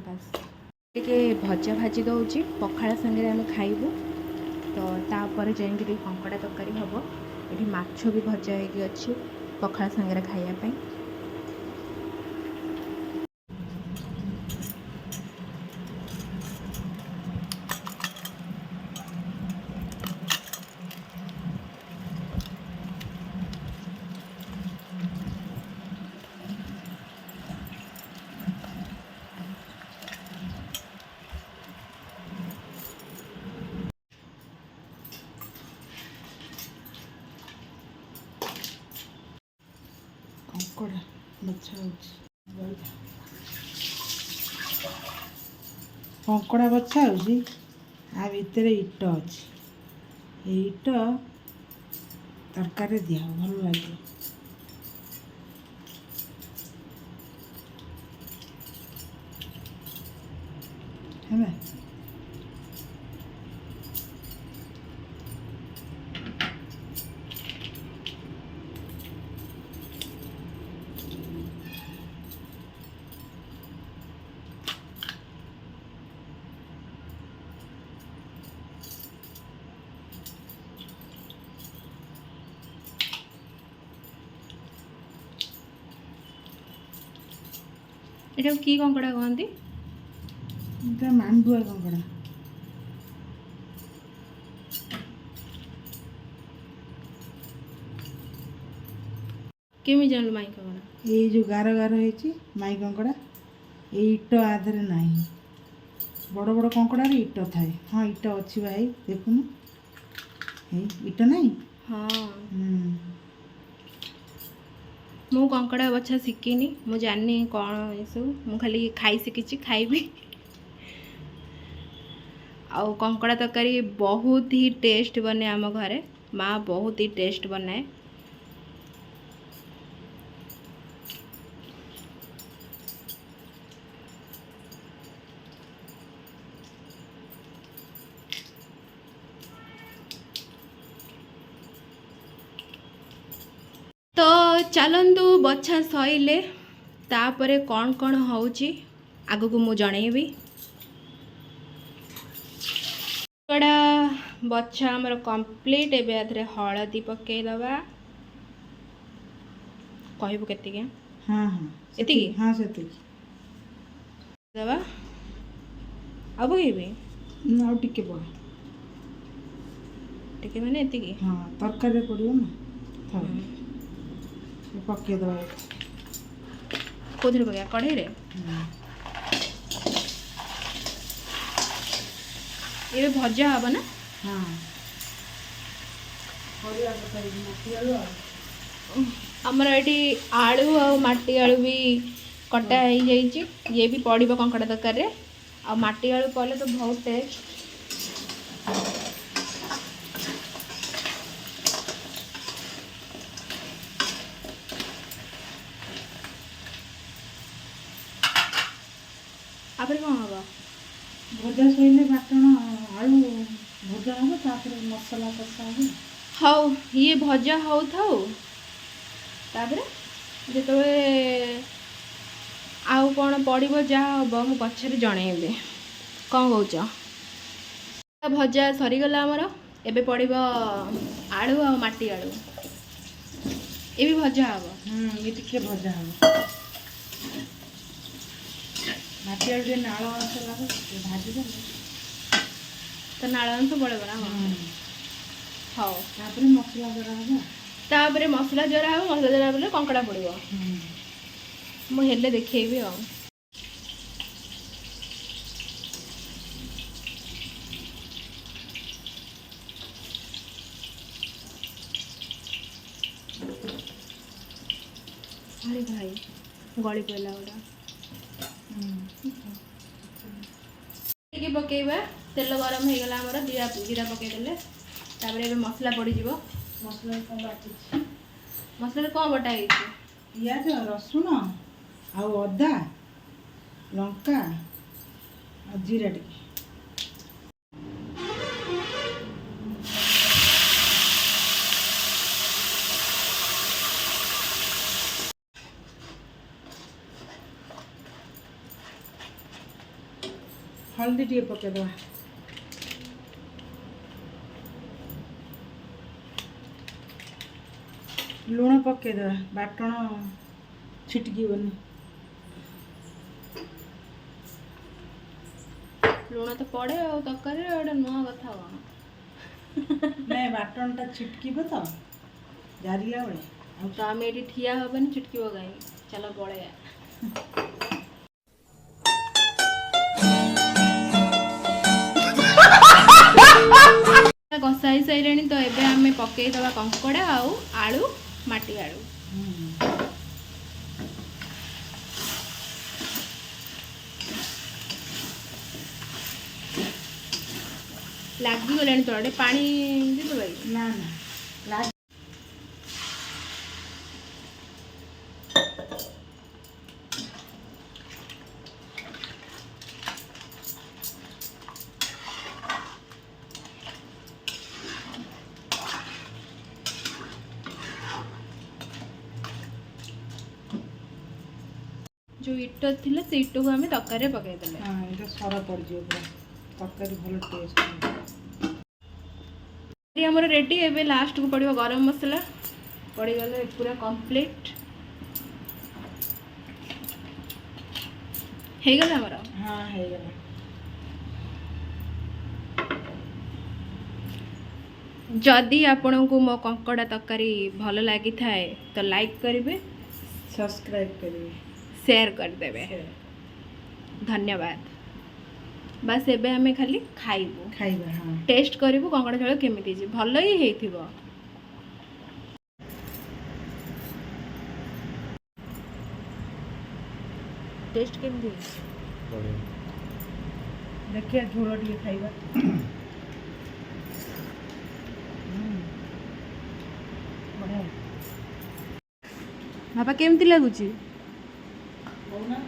बास टे भजा भाजी दौची पखाड़ सांगे आम खाइबू तो तापर जाइए कंकड़ा तरकारी हम ये माछ भी भजा होगी अच्छी पखाड़ सांगे खायापी कंकड़ा बछा कंकड़ा बछा आ भितर इट अच्छी इट तरकारी दिया भल लगे है ये की कंकड़ा कहती मांडुआ कंकड़ा केमी जानल माई कंकड़ा ये जो गार गार है माई कंकड़ा ये इट आधे ना बड़ बड़ कंकड़ा इट थाए हाँ इट अच्छी भाई देखुन इट नहीं हाँ मु कंकड़ा बछा शिखिनी मु जानी कौन ये सब मु खाली खाई शिखी खाइबी आउ कंकड़ा तरकारी बहुत ही टेस्ट बने आम घरे माँ बहुत ही टेस्ट बनाए तो चलतु बछा सईले तापरे कौन कौन होउची आगु को मु जणेबी कड़ा बछा हमर कंप्लीट एबे आथरे हळदी पके दबा कहबो केते के हां हां एति की हां सेति दबा अब केबे ना और टिके पड़ टिके माने एति की हां तरकारी पड़ियो ना थारे पके दबा कोथरे पके कढ़ई रे ये भजा हबो ना हाँ आमर ये आलू आ माटी आलू भी कटा हो जाइए ये भी पड़ो कंकड़ा तरकारी आ माटी आलू पड़े तो बहुत टेस्ट आपरे कौन हम भजा सैले बाटण आलू भजा हम तापर मसला कषा हम हाउ ये भजा हो थाउ तापर जो आउ कौन पड़ो जहाँ हम मु पछरे जणेबे कौन कौच भजा सरीगला आमर एबे पड़ो आलू आ माटी आलू ये भी भजा हम ये टिके भजा हम माटी आलू जे नाଳ अंश लागे भाजी दे तो नाଳ अंश पड़ेगा ना हाँ तापर मसला जरा हम तापर मसला जरा हम मसला जरा बोले कंकड़ा पड़ो मुझे देखेबी आ अरे भाई गली पड़ा गोटा पकेबा तेल गरम हो गला आमर जीरा जीरा पकईदे तापर ए मसला पड़ मसला कौन बाटी मसला कौन बटा है पियाज रसुण आ अदा लंका आ जीरा टिके ହଳଦୀ ଟିକେ ପକେଇଦେବା। ଲୁଣ ପକେଇଦେବା, ବାଟଣ ଛିଟକିବନି। ଲୁଣ ତ ପଡ଼େ ଆଉ ତରକାରୀରେ, ଗୋଟେ ନୂଆ କଥା କ'ଣ? ନାଇଁ ବାଟଣଟା ଛିଟକିବ ତ ଜାରିଲା ବେଳେ। ଆଉ ତ ଆମେ ଏଠି ଠିଆ ହବନି, ଛିଟକିବ କାହିଁକି? ଚାଲ ପଳେଇବା। କଷା ହେଇସାରିଲାଣି, ତ ଏବେ ଆମେ ପକେଇଦେବା କଙ୍କଡ଼ା ଆଉ ଆଳୁ, ମାଟି ଆଳୁ। ଲାଗିଗଲାଣି ତଳେ, ପାଣି ଦେଇଦେବା କି? ନା ନା ଯେଉଁ ଇଟ ଥିଲା ସେ ଇଟକୁ ଆମେ ତରକାରୀରେ ପକାଇଦେଲେ। ହଁ, ଏଇଟା ସର ପଡ଼ିଯିବ ପୁରା, ତରକାରୀ ଭଲ ଟେଷ୍ଟ। ଆମର ରେଡ଼ି। ଏବେ ଲାଷ୍ଟକୁ ପଡ଼ିବ ଗରମ ମସଲା, ପଡ଼ିଗଲେ ପୁରା କମ୍ପ୍ଲିଟ୍ ହେଇଗଲା ଆମର। ହଁ ହେଇଗଲା। ଯଦି ଆପଣଙ୍କୁ ମୋ କଙ୍କଡ଼ା ତରକାରୀ ଭଲ ଲାଗିଥାଏ ତ ଲାଇକ୍ କରିବେ, ସବସ୍କ୍ରାଇବ୍ କରିବେ, ସେୟାର କରିଦେବେ। ଧନ୍ୟବାଦ। ବାସ୍ ଏବେ ଆମେ ଖାଲି ଖାଇବା। ହଁ, ଟେଷ୍ଟ କରିବୁ କଙ୍କଡ଼ା ଝୋଳ କେମିତି ହେଇଛି। ଭଲ ହିଁ ହେଇଥିବ। ଟେଷ୍ଟ କେମିତି ହେଇଛି? ଦେଖିବା ଝୋଳ ଟିକେ ଖାଇବା। ବଢ଼ିଆ। ବାପା କେମିତି ଲାଗୁଛି? ହଉ ନା?